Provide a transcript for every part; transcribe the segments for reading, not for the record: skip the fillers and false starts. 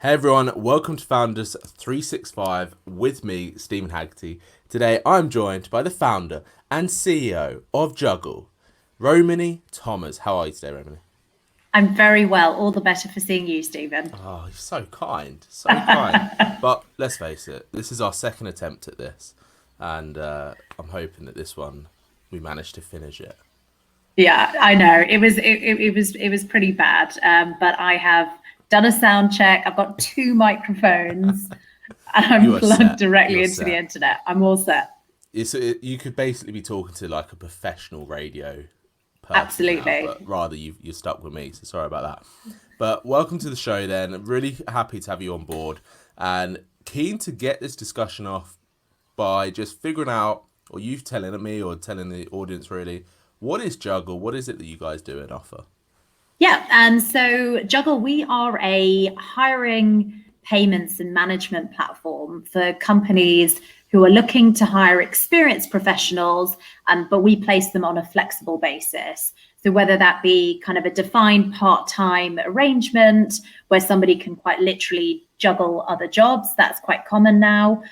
Hey everyone, welcome to Founders 365 with me, Steven Haggerty. Today I'm joined by the founder and CEO of Juggle, Romanie Thomas. How are you today, Romanie? I'm very well. All the better for seeing you, Stephen. Oh, you're so kind, so kind. But let's face it, this is our second attempt at this, and I'm hoping that this one we managed to finish it. Yeah, I know. It was pretty bad. But I have done a sound check. I've got two microphones and I'm You are plugged set. directly You're into the set. internet. I'm all set. You could basically be talking to like a professional radio person now, Absolutely. but rather you're stuck with me, so sorry about that. But welcome to the show then. Really happy to have you on board and keen to get this discussion off by just figuring out, or you telling me or telling the audience really, what is Juggle? What is it that you guys do and offer? Yeah, and so Juggle, we are a hiring, payments, and management platform for companies who are looking to hire experienced professionals, but we place them on a flexible basis. So whether that be kind of a defined part-time arrangement where somebody can quite literally juggle other jobs, that's quite common now,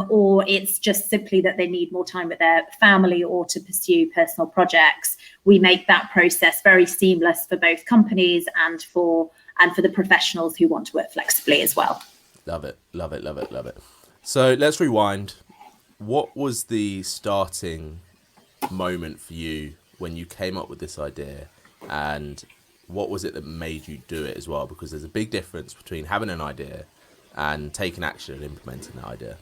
or it's just simply that they need more time with their family or to pursue personal projects. We make that process very seamless for both companies and for the professionals who want to work flexibly as well. Love it, love it, love it, love it. So let's rewind. What was the starting moment for you when you came up with this idea, and what was it that made you do it as well? Because there's a big difference between having an idea and taking action and implementing that idea.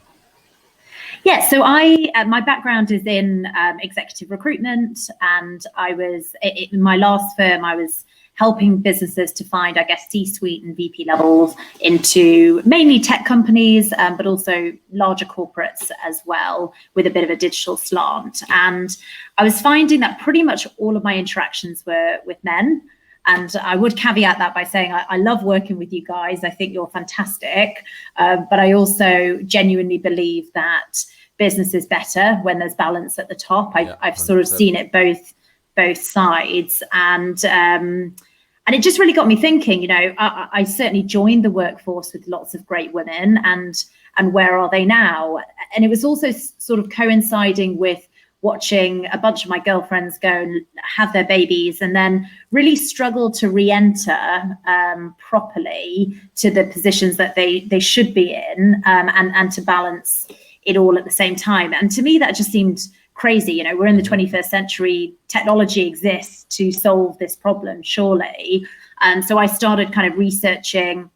Yeah, so I my background is in executive recruitment, and I was in my last firm. I was helping businesses to find, I guess, C-suite and VP levels into mainly tech companies, but also larger corporates as well, with a bit of a digital slant. And I was finding that pretty much all of my interactions were with men. And I would caveat that by saying I love working with you guys. I think you're fantastic. But I also genuinely believe that business is better when there's balance at the top. Yeah, I've sort of 100%. seen it both sides. And it just really got me thinking, I certainly joined the workforce with lots of great women, and where are they now? And it was also sort of coinciding with watching a bunch of my girlfriends go and have their babies and then really struggle to re-enter properly to the positions that they should be in, and to balance it all at the same time. And to me, that just seemed crazy. We're in the 21st century. Technology exists to solve this problem, surely. And so I started kind of researching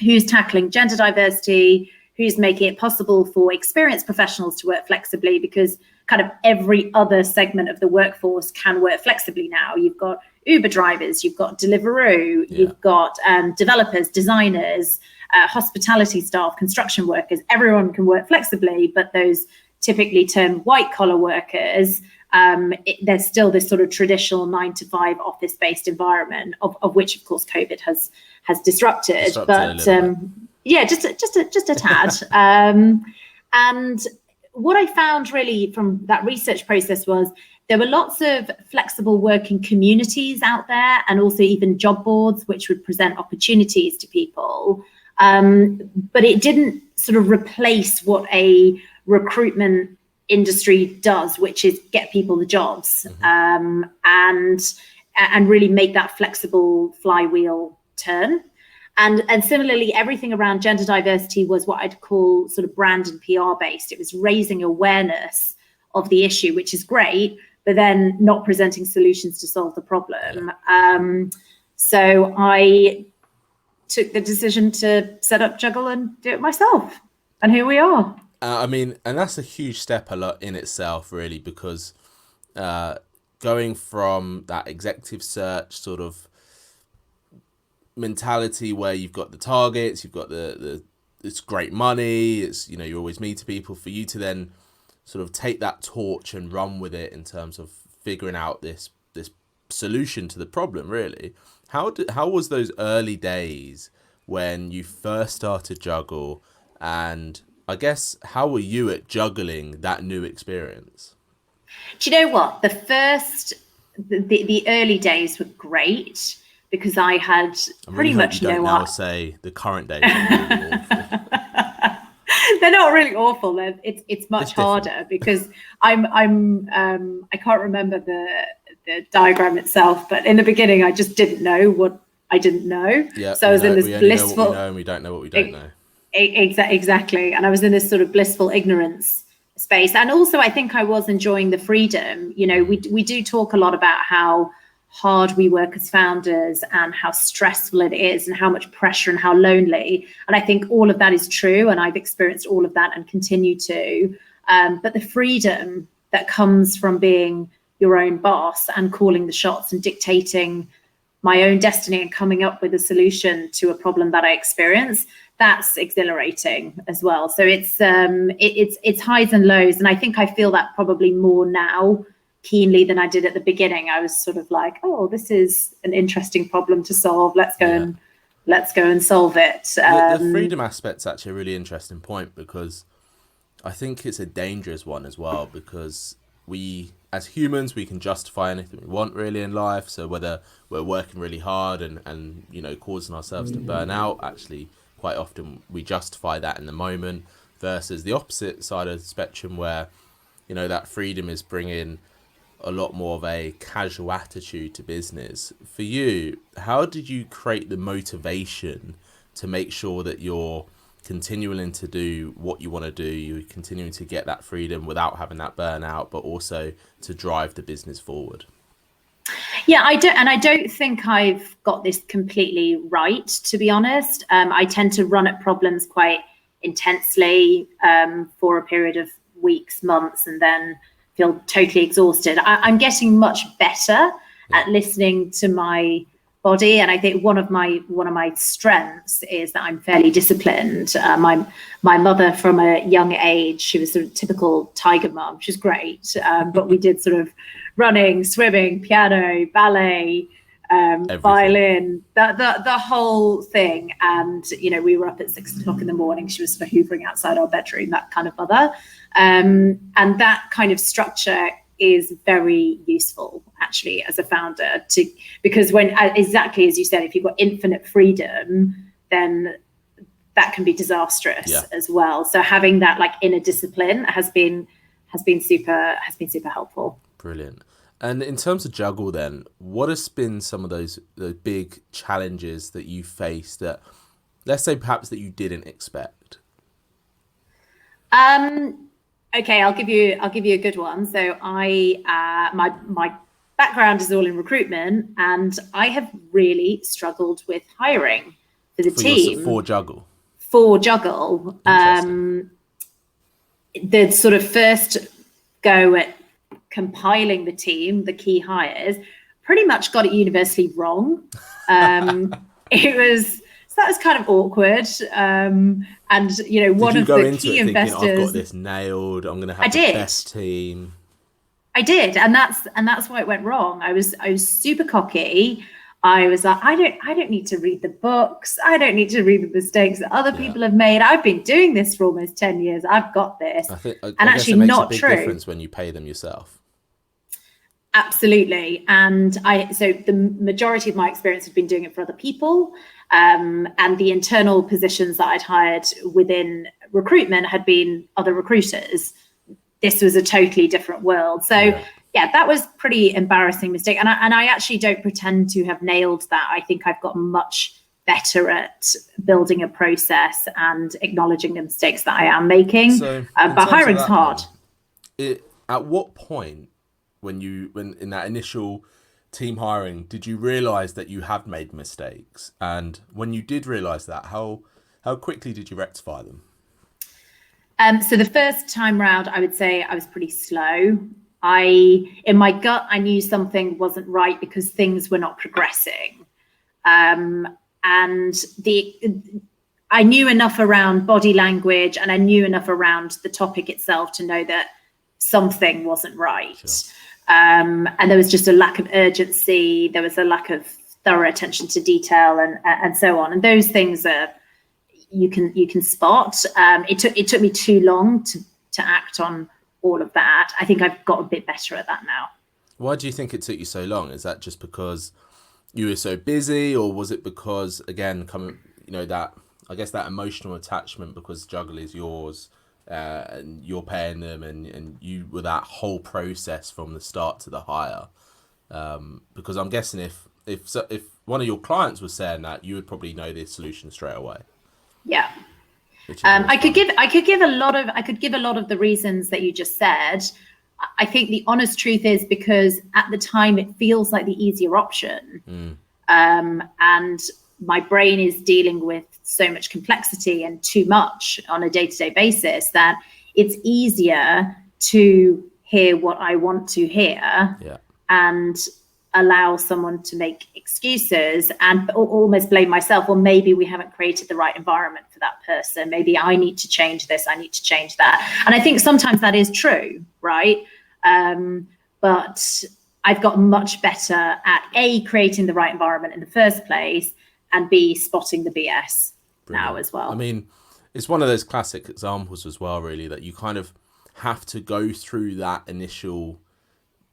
who's tackling gender diversity, who's making it possible for experienced professionals to work flexibly, because kind of every other segment of the workforce can work flexibly now. You've got Uber drivers, you've got Deliveroo, you've got developers, designers, hospitality staff, construction workers. Everyone can work flexibly, but those typically termed white collar workers, there's still this sort of traditional 9 to 5 office-based environment, of which of course COVID has disrupted. But yeah, just a tad. And what I found really from that research process was there were lots of flexible working communities out there, and also even job boards which would present opportunities to people. But it didn't sort of replace what a recruitment industry does, which is get people the jobs, and really make that flexible flywheel turn. And similarly, everything around gender diversity was what I'd call sort of brand and PR based. It was raising awareness of the issue, which is great, but then not presenting solutions to solve the problem. So I took the decision to set up Juggle and do it myself. And here we are. And that's a huge step a lot in itself, really, because going from that executive search sort of mentality where you've got the targets, you've got the it's great money, it's you're always meeting people, for you to then sort of take that torch and run with it in terms of figuring out this solution to the problem, really. How was those early days when you first started Juggle, and I guess how were you at juggling that new experience? Do you know what? The early days were great. because I had I'm pretty really much hope you no don't now art. say the current days are really awful. They're not really awful. It's much It's different. harder because I can't remember the diagram itself, but in the beginning I just didn't know what I didn't know. Yeah, So I was in this we only know what we know, blissful, and we don't know what we don't know. exactly, and I was in this sort of blissful ignorance space. And also I think I was enjoying the freedom. You know, we do talk a lot about how hard we work as founders and how stressful it is and how much pressure and how lonely. And I think all of that is true. And I've experienced all of that and continue to. But the freedom that comes from being your own boss and calling the shots and dictating my own destiny and coming up with a solution to a problem that I experience, that's exhilarating as well. So it's highs and lows. And I think I feel that probably more now keenly than I did at the beginning. I was sort of like, oh, this is an interesting problem to solve. Let's go and solve it. The freedom aspect's actually a really interesting point, because I think it's a dangerous one as well, because we as humans, we can justify anything we want really in life. So whether we're working really hard and you know, causing ourselves to burn out, actually quite often we justify that in the moment, versus the opposite side of the spectrum where, you know, that freedom is bringing a lot more of a casual attitude to business. For you, how did you create the motivation to make sure that you're continuing to do what you want to do, you're continuing to get that freedom without having that burnout, but also to drive the business forward? Yeah, I don't think I've got this completely right, to be honest. I tend to run at problems quite intensely for a period of weeks, months, and then feel totally exhausted. I'm getting much better at listening to my body, and I think one of my strengths is that I'm fairly disciplined. My mother, from a young age, she was sort of typical tiger mum. She's great, but we did sort of running, swimming, piano, ballet, violin, the whole thing. And you know, we were up at 6 o'clock in the morning. She was sort of hoovering outside our bedroom, that kind of mother. And that kind of structure is very useful actually as a founder, because when, exactly as you said, if you've got infinite freedom, then that can be disastrous as well. So having that like inner discipline has been super helpful. Brilliant. And in terms of Juggle then, what has been some of those big challenges that you faced that, let's say, perhaps that you didn't expect? Okay, I'll give you a good one. So my background is all in recruitment, and I have really struggled with hiring for the team. For Juggle? For Juggle. The sort of first go at compiling the team, the key hires, pretty much got it universally wrong. That was kind of awkward. And you know, one of the key investors, I've got this nailed, I'm going to have the best team. I did, and that's why it went wrong. I was super cocky. I was like, I don't need to read the books. I don't need to read the mistakes that other people have made. I've been doing this for almost 10 years. I've got this. I guess actually it makes not a big true. difference when you pay them yourself. Absolutely. And so the majority of my experience had been doing it for other people. And the internal positions that I'd hired within recruitment had been other recruiters. This was a totally different world. So yeah, that was pretty embarrassing mistake. And I actually don't pretend to have nailed that. I think I've gotten much better at building a process and acknowledging the mistakes that I am making. But hiring's hard. At what point, when in that initial team hiring, did you realize that you had made mistakes? And when you did realize that, how quickly did you rectify them? So the first time round, I would say I was pretty slow. In my gut, I knew something wasn't right because things were not progressing. And I knew enough around body language, and I knew enough around the topic itself to know that something wasn't right. Sure. And there was just a lack of urgency. There was a lack of thorough attention to detail and so on. And those things are, you can spot. It took me too long to act on all of that. I think I've got a bit better at that now. Why do you think it took you so long? Is that just because you were so busy, or was it because, again, coming, that, I guess, that emotional attachment because Juggle is yours, and you're paying them, and you were that whole process from the start to the hire? Because I'm guessing if one of your clients was saying that, you would probably know the solution straight away. Yeah. Which is I could give a lot of the reasons that you just said. I think the honest truth is because at the time it feels like the easier option. And my brain is dealing with so much complexity and too much on a day-to-day basis that it's easier to hear what I want to hear, and allow someone to make excuses and almost blame myself. Well, maybe we haven't created the right environment for that person. Maybe I need to change this. I need to change that. And I think sometimes that is true, right? But I've gotten much better at A, creating the right environment in the first place, and B, spotting the BS. Brilliant. Now as well. I mean, it's one of those classic examples as well, really, that you kind of have to go through that initial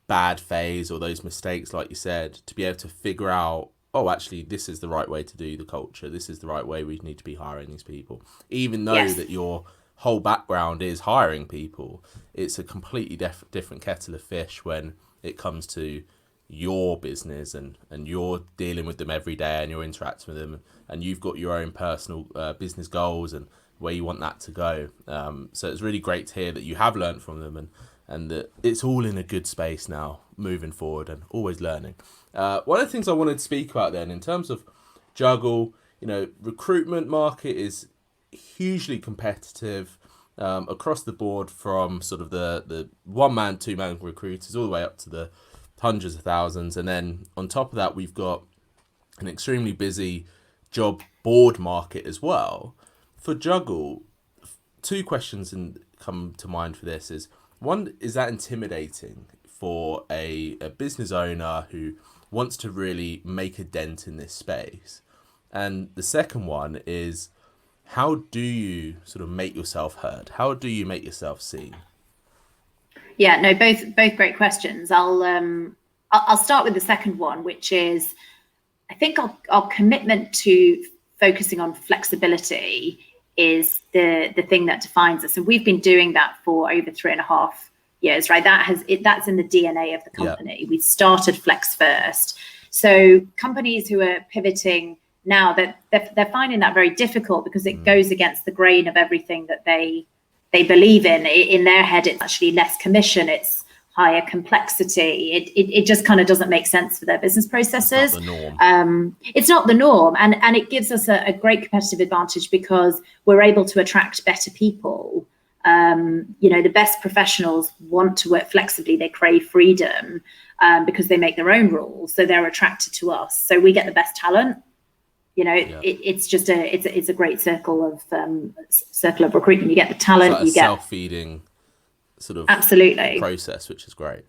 bad phase or those mistakes, like you said, to be able to figure out, oh, actually, this is the right way to do the culture. This is the right way we need to be hiring these people. Even though that your whole background is hiring people, it's a completely different kettle of fish when it comes to your business and you're dealing with them every day and you're interacting with them and you've got your own personal business goals and where you want that to go. So it's really great to hear that you have learned from them and that it's all in a good space now moving forward and always learning. One of the things I wanted to speak about then in terms of Juggle, recruitment market is hugely competitive across the board, from sort of the one-man, two-man recruiters all the way up to the hundreds of thousands. And then on top of that, we've got an extremely busy job board market as well. For Juggle, two questions come to mind for this is, one, is that intimidating for a business owner who wants to really make a dent in this space? And the second one is, how do you sort of make yourself heard? How do you make yourself seen? Yeah, no, both great questions. I'll start with the second one, which is, I think our commitment to focusing on flexibility is the thing that defines us, and we've been doing that for over 3.5 years, right? That's in the DNA of the company. Yeah. We started flex first, so companies who are pivoting now, that they're finding that very difficult because it goes against the grain of everything that they believe in. In their head, it's actually less commission, it's higher complexity. It just kind of doesn't make sense for their business processes. It's not the norm. It's not the norm, and it gives us a great competitive advantage because we're able to attract better people. The best professionals want to work flexibly. They crave freedom because they make their own rules, so they're attracted to us. So we get the best talent. It's just a great circle of recruitment. You get the talent, you get self-feeding sort of absolutely process, which is great.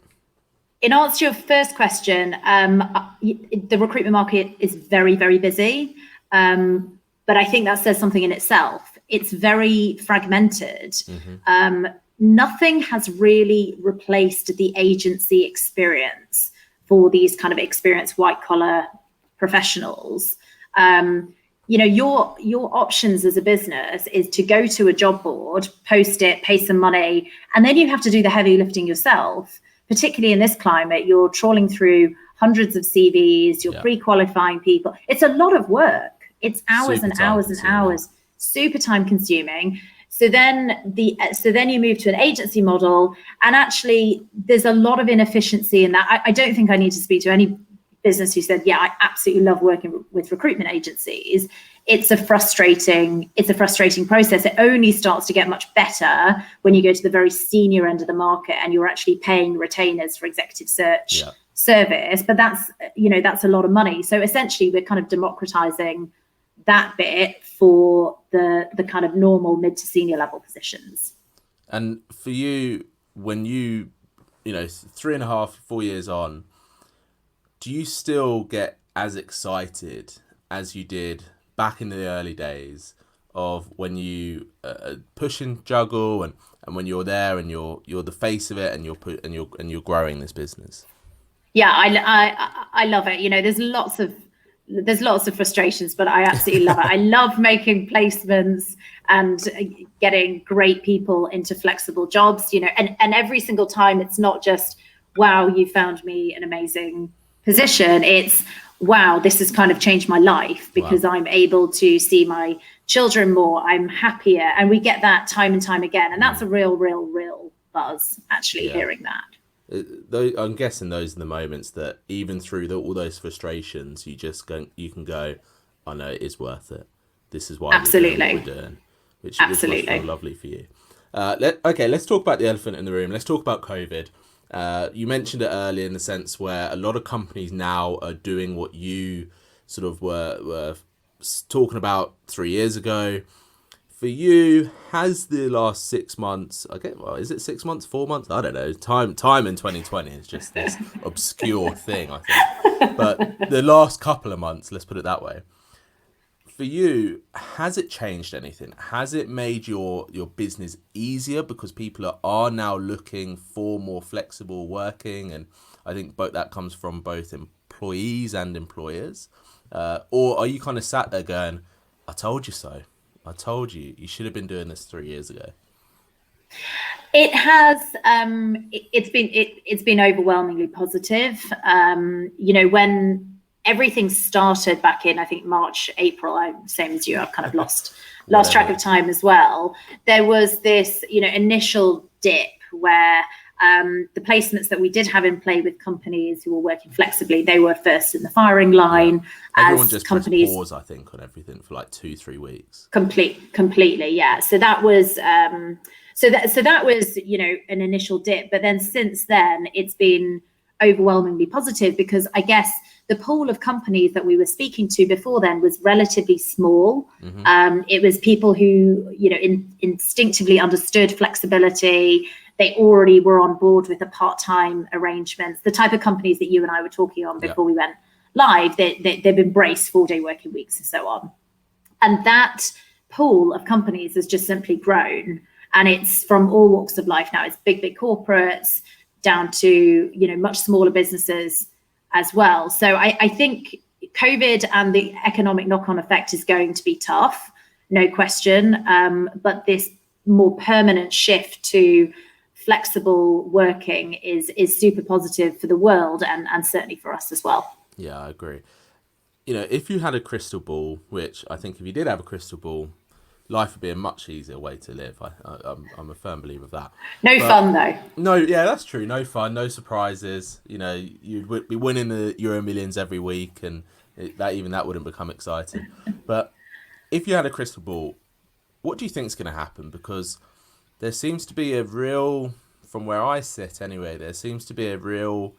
In answer to your first question, the recruitment market is very, very busy, but I think that says something in itself. It's very fragmented. Mm-hmm. Nothing has really replaced the agency experience for these kind of experienced white collar professionals. Your options as a business is to go to a job board, post it, pay some money, and then you have to do the heavy lifting yourself. Particularly in this climate, you're trawling through hundreds of CVs, you're pre-qualifying people. It's a lot of work. It's hours and hours and hours, super time consuming. So then you move to an agency model, and actually there's a lot of inefficiency in that. I don't think I need to speak to any business who said, yeah, I absolutely love working with recruitment agencies. It's a frustrating process. It only starts to get much better when you go to the very senior end of the market and you're actually paying retainers for executive search service. But that's a lot of money. So essentially we're kind of democratizing that bit for the kind of normal mid to senior level positions. And for you, when 3.5, 4 years on, do you still get as excited as you did back in the early days of when you pushing Juggle and when you're there and you're the face of it and you're growing this business? Yeah, I love it. You know, there's lots of frustrations, but I absolutely love it. I love making placements and getting great people into flexible jobs, you know, and every single time it's not just, wow, you found me an amazing position. It's, wow, this has kind of changed my life because I'm able to see my children more. I'm happier. And we get that time and time again. And that's a real buzz, actually, hearing that. I'm guessing those are the moments that even through all those frustrations, you can go, I know it is worth it. This is why we're doing what we're doing, which must feel lovely for you. Let's talk about the elephant in the room. Let's talk about COVID. You mentioned it earlier in the sense where a lot of companies now are doing what you sort of were talking about 3 years ago. For you, has the last 6 months, is it 6 months, 4 months? I don't know. Time in 2020 is just this obscure thing, I think. But the last couple of months, let's put it that way. For you, has it changed anything? Has it made your business easier because people are now looking for more flexible working? And I think that comes from both employees and employers. Or are you kind of sat there going, I told you so. I told you, you should have been doing this 3 years ago. It has. It's been overwhelmingly positive. You know, when everything started back in, I think March, April, same as you, I've kind of lost track of time as well. There was this, you know, initial dip where the placements that we did have in play with companies who were working flexibly, they were first in the firing line. Yeah. Everyone just companies pause, I think, on everything for like 2-3 weeks. Completely, yeah. So that was that was, you know, an initial dip, but then since then it's been overwhelmingly positive because I guess the pool of companies that we were speaking to before then was relatively small. It was people who, you know, instinctively understood flexibility. They already were on board with the part-time arrangements, the type of companies that you and I were talking on before we went live. They've embraced 4-day working weeks and so on. And that pool of companies has just simply grown. And it's from all walks of life now. It's big corporates down to, you know, much smaller businesses as well. So I think COVID and the economic knock-on effect is going to be tough, no question. But this more permanent shift to flexible working is super positive for the world and certainly for us as well. Yeah, I agree. You know, if you had a crystal ball, which I think if you did have a crystal ball, life would be a much easier way to live. I'm a firm believer of that. Fun though. No, yeah, that's true. No fun, no surprises. You know, you'd be winning the Euro Millions every week, and that wouldn't become exciting. But if you had a crystal ball, what do you think is going to happen? Because there seems to be a real, from where I sit anyway, there seems to be a real,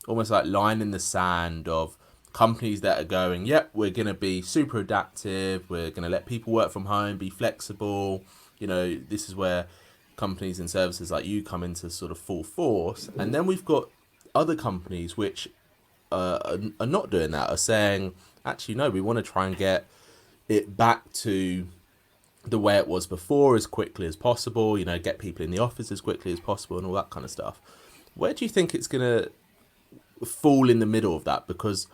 almost like line in the sand of companies that are going, yep, we're going to be super adaptive, we're going to let people work from home, be flexible. You know, this is where companies and services like you come into sort of full force. And then we've got other companies which are not doing that, are saying, actually, no, we want to try and get it back to the way it was before as quickly as possible, you know, get people in the office as quickly as possible and all that kind of stuff. Where do you think it's going to fall in the middle of that? Because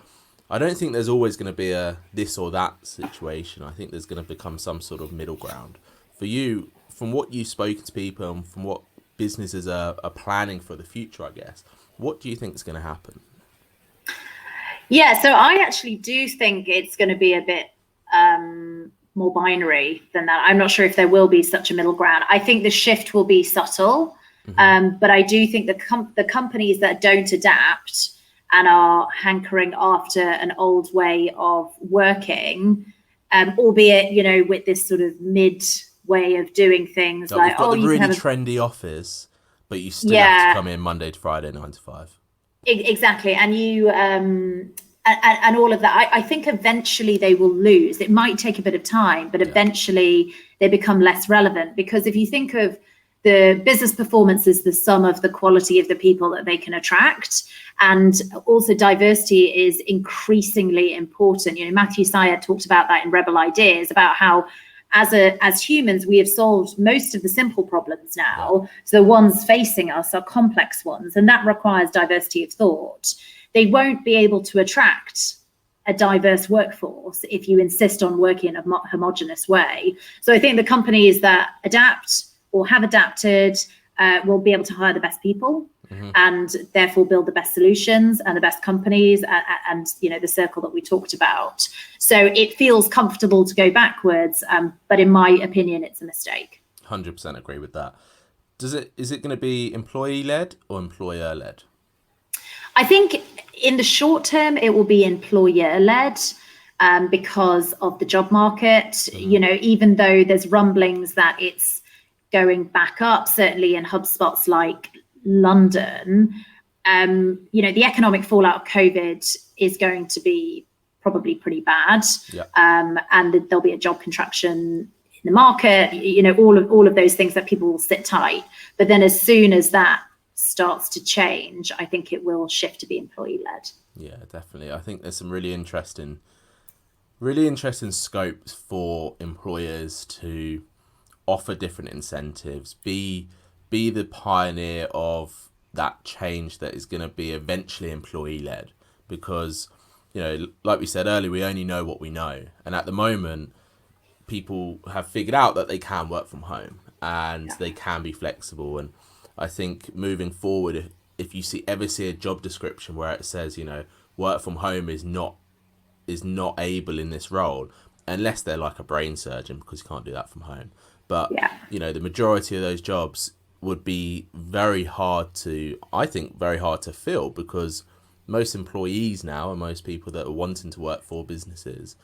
I don't think there's always going to be a this or that situation. I think there's going to become some sort of middle ground. For you, from what you've spoken to people and from what businesses are planning for the future, I guess, what do you think is going to happen? Yeah, so I actually do think it's going to be a bit more binary than that. I'm not sure if there will be such a middle ground. I think the shift will be subtle, but I do think the companies that don't adapt and are hankering after an old way of working, albeit, you know, with this sort of mid way of doing things, like, you've got the really trendy office, but you still have to come in Monday to Friday, 9 to 5. Exactly, and you and all of that. I think eventually they will lose. It might take a bit of time, but eventually they become less relevant, because if you think of the business performance is the sum of the quality of the people that they can attract, and also diversity is increasingly important. You know, Matthew Syed talked about that in Rebel Ideas, about how as humans we have solved most of the simple problems now. So the ones facing us are complex ones, and that requires diversity of thought. they won't be able to attract a diverse workforce if you insist on working in a homogenous way. So I think the companies that adapt or have adapted will be able to hire the best people, and therefore build the best solutions and the best companies, and the circle that we talked about. So it feels comfortable to go backwards, but in my opinion, it's a mistake. 100% agree with that. Is it going to be employee-led or employer-led? I think in the short term, it will be employer-led because of the job market. Even though there's rumblings that it's going back up, certainly in HubSpots like London, the economic fallout of COVID is going to be probably pretty bad. And there'll be a job contraction in the market, all of those things that people will sit tight. But then as soon as that starts to change, I think it will shift to be employee-led. Yeah, definitely. I think there's some really interesting scopes for employers to offer different incentives, be the pioneer of that change that is going to be eventually employee-led, because like we said earlier, we only know what we know, and at the moment people have figured out that they can work from home and they can be flexible. And I think moving forward, if you ever see a job description where it says work from home is not able in this role, unless they're like a brain surgeon, because you can't do that from home. But the majority of those jobs would be very hard to fill, because most employees now and most people that are wanting to work for businesses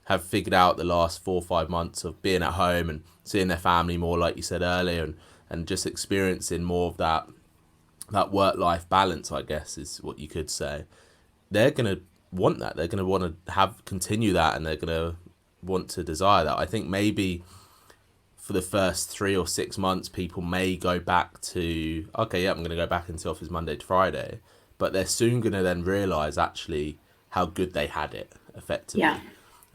have figured out the last 4 or 5 months of being at home and seeing their family more, like you said earlier, and just experiencing more of that work-life balance, I guess is what you could say. They're going to want that. They're going to want to continue that, and they're going to want to desire that. I think maybe for the first 3 or 6 months, people may go back to, I'm going to go back into office Monday to Friday, but they're soon going to then realise actually how good they had it effectively.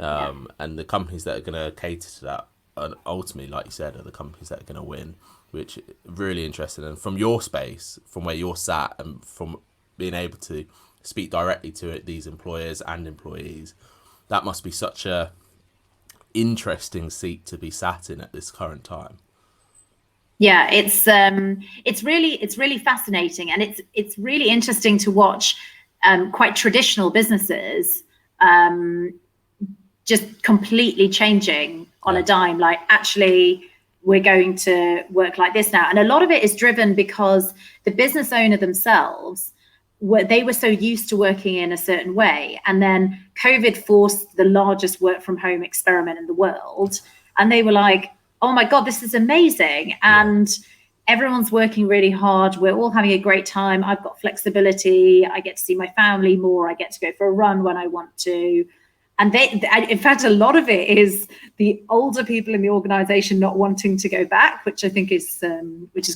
And the companies that are going to cater to that, and ultimately, like you said, are the companies that are going to win, which is really interesting. And from your space, from where you're sat, and from being able to speak directly to these employers and employees, that must be such a interesting seat to be sat in at this current time. Yeah, it's really fascinating, and it's really interesting to watch quite traditional businesses just completely changing on a dime. Like, actually, we're going to work like this now, and a lot of it is driven because the business owner themselves they were so used to working in a certain way, and then COVID forced the largest work from home experiment in the world, and they were like, oh my God, this is amazing. And everyone's working really hard. We're all having a great time. I've got flexibility. I get to see my family more. I get to go for a run when I want to. And in fact, a lot of it is the older people in the organization not wanting to go back, which I think is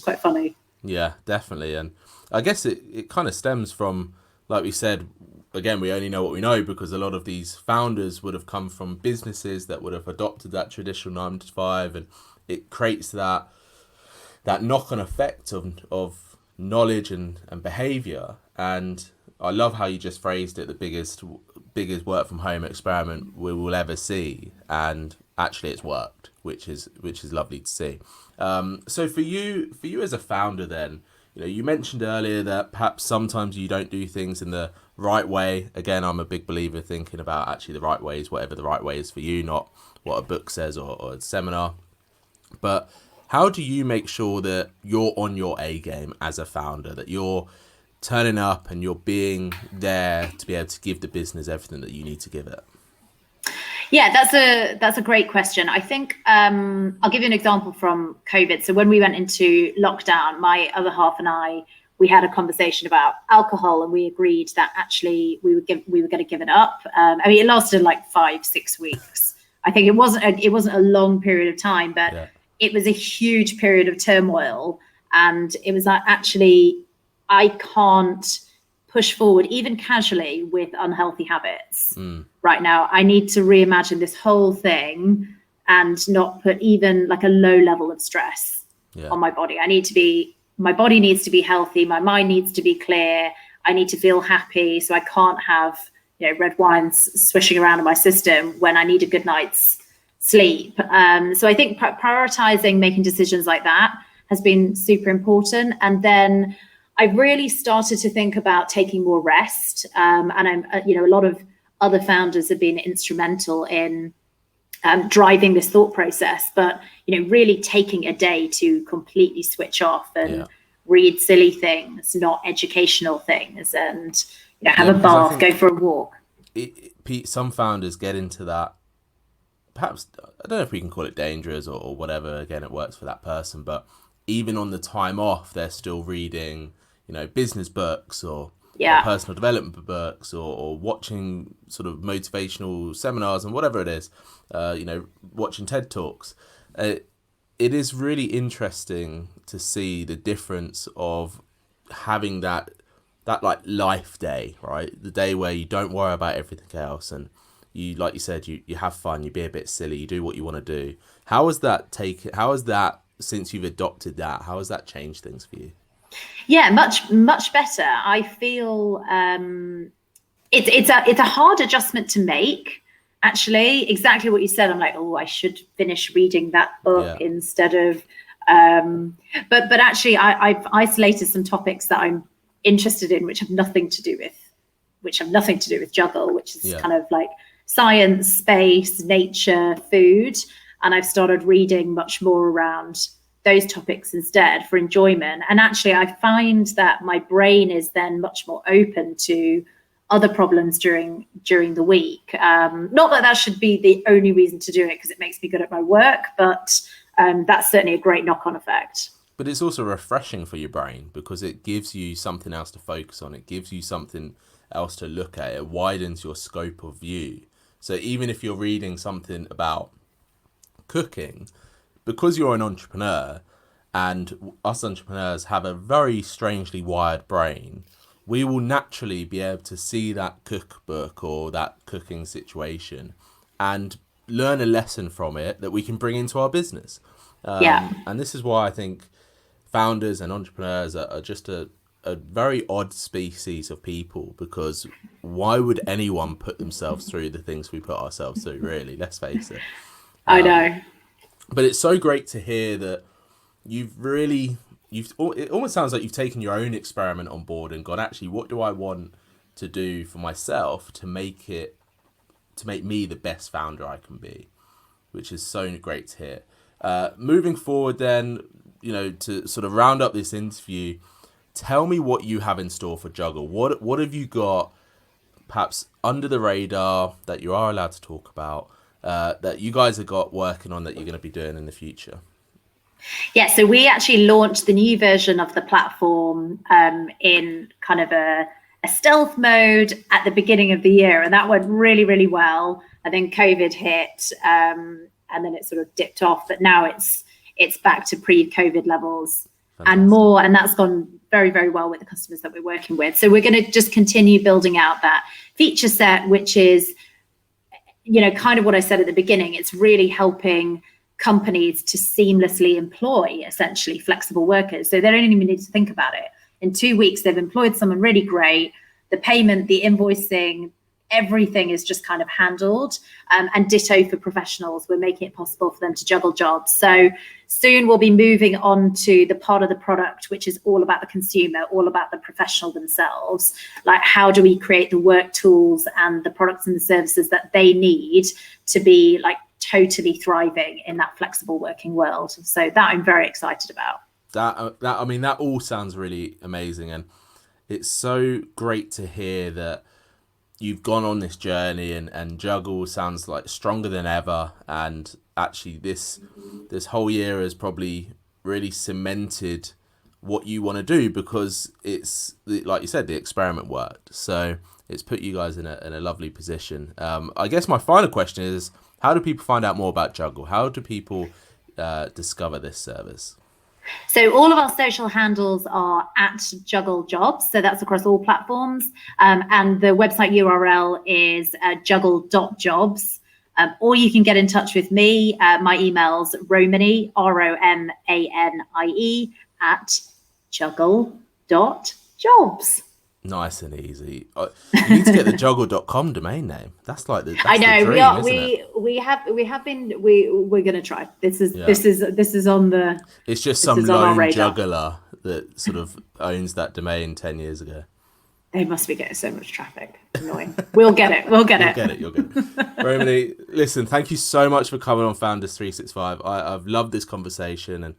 quite funny. Yeah, definitely. And I guess it kind of stems from, like we said, again, we only know what we know because a lot of these founders would have come from businesses that would have adopted that traditional 9 to 5, and it creates that knock-on effect of knowledge and behavior. And I love how you just phrased it, the biggest work from home experiment we will ever see, and actually it's worked, which is lovely to see. So for you as a founder then, you mentioned earlier that perhaps sometimes you don't do things in the right way. Again, I'm a big believer thinking about actually the right way is whatever the right way is for you, not what a book says or a seminar. But how do you make sure that you're on your A game as a founder, that you're turning up and you're being there to be able to give the business everything that you need to give it? Yeah, that's a great question. I think I'll give you an example from COVID. So when we went into lockdown, my other half and I, we had a conversation about alcohol, and we agreed that actually we were going to give it up. It lasted like 5-6 weeks. I think it wasn't a long period of time, but it was a huge period of turmoil, and it was like, actually, I can't push forward even casually with unhealthy habits right now. I need to reimagine this whole thing and not put even like a low level of stress on my body. My body needs to be healthy. My mind needs to be clear. I need to feel happy. So I can't have, red wines swishing around in my system when I need a good night's sleep. So I think prioritizing making decisions like that has been super important. And then I really started to think about taking more rest. And I'm, a lot of other founders have been instrumental in driving this thought process, but really taking a day to completely switch off and read silly things, not educational things, and have a bath, go for a walk. Some founders get into that. Perhaps, I don't know if we can call it dangerous or whatever. Again, it works for that person, but even on the time off, they're still reading, business books or personal development books or watching sort of motivational seminars and whatever it is, watching TED Talks. It is really interesting to see the difference of having that like life day, right? The day where you don't worry about everything else and you, like you said, you have fun, you be a bit silly, you do what you want to do. How has that, since you've adopted that, how has that changed things for you? Yeah, much better. I feel it's a hard adjustment to make. Actually, exactly what you said. I'm like, I should finish reading that book instead of. But actually, I've isolated some topics that I'm interested in, which have nothing to do with Juggle, which is kind of like science, space, nature, food, and I've started reading much more around those topics instead for enjoyment. And actually, I find that my brain is then much more open to other problems during the week. Not that should be the only reason to do it, because it makes me good at my work, but that's certainly a great knock-on effect. But it's also refreshing for your brain because it gives you something else to focus on. It gives you something else to look at. It widens your scope of view. So even if you're reading something about cooking, because you're an entrepreneur, and us entrepreneurs have a very strangely wired brain, we will naturally be able to see that cookbook or that cooking situation and learn a lesson from it that we can bring into our business. And this is why I think founders and entrepreneurs are just a very odd species of people, because why would anyone put themselves through the things we put ourselves through, really? Let's face it. I know. But it's so great to hear that it almost sounds like you've taken your own experiment on board and gone, actually, what do I want to do for myself to make me the best founder I can be, which is so great to hear. Moving forward then, to sort of round up this interview, tell me what you have in store for Juggle. What have you got perhaps under the radar that you are allowed to talk about, that you guys have got working on that you're going to be doing in the future? Yeah, so we actually launched the new version of the platform in kind of a stealth mode at the beginning of the year, and that went really, really well. And then COVID hit, and then it sort of dipped off, but now it's back to pre-COVID levels. Fantastic. And more, and that's gone very, very well with the customers that we're working with. So we're going to just continue building out that feature set, which is, kind of what I said at the beginning. It's really helping companies to seamlessly employ essentially flexible workers. So they don't even need to think about it. In 2 weeks, they've employed someone really great. The payment, the invoicing, everything is just kind of handled. And ditto for professionals. We're making it possible for them to juggle jobs. So soon we'll be moving on to the part of the product, which is all about the consumer, all about the professional themselves. Like, how do we create the work tools and the products and the services that they need to be like totally thriving in that flexible working world? So that I'm very excited about. That all sounds really amazing, and it's so great to hear that you've gone on this journey, and Juggle sounds like stronger than ever. And actually this whole year has probably really cemented what you want to do, because it's, like you said, the experiment worked. So it's put you guys in a lovely position. I guess my final question is, how do people find out more about Juggle? How do people discover this service? So all of our social handles are at Juggle Jobs. So that's across all platforms. And the website URL is juggle.jobs. Or you can get in touch with me. My email's Romanie, ROMANIE, at juggle.jobs. Nice and easy. You need to get the juggle.com domain name. That's like the I know the dream, we are. isn't it? We're going to try. This is on the. It's just this some is on our lone radar. juggler that sort of owns that domain 10 years ago. They must be getting so much traffic. Annoying. We'll get it. We'll get it. You'll get it. Romanie, listen, thank you so much for coming on Founders 365. I've loved this conversation, and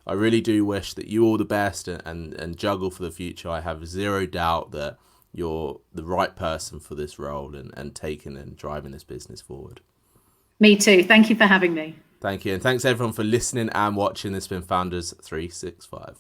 I really do wish that you all the best and Juggle for the future. I have zero doubt that you're the right person for this role and taking and driving this business forward. Me too. Thank you for having me. Thank you. And thanks everyone for listening and watching. This has been Founders 365.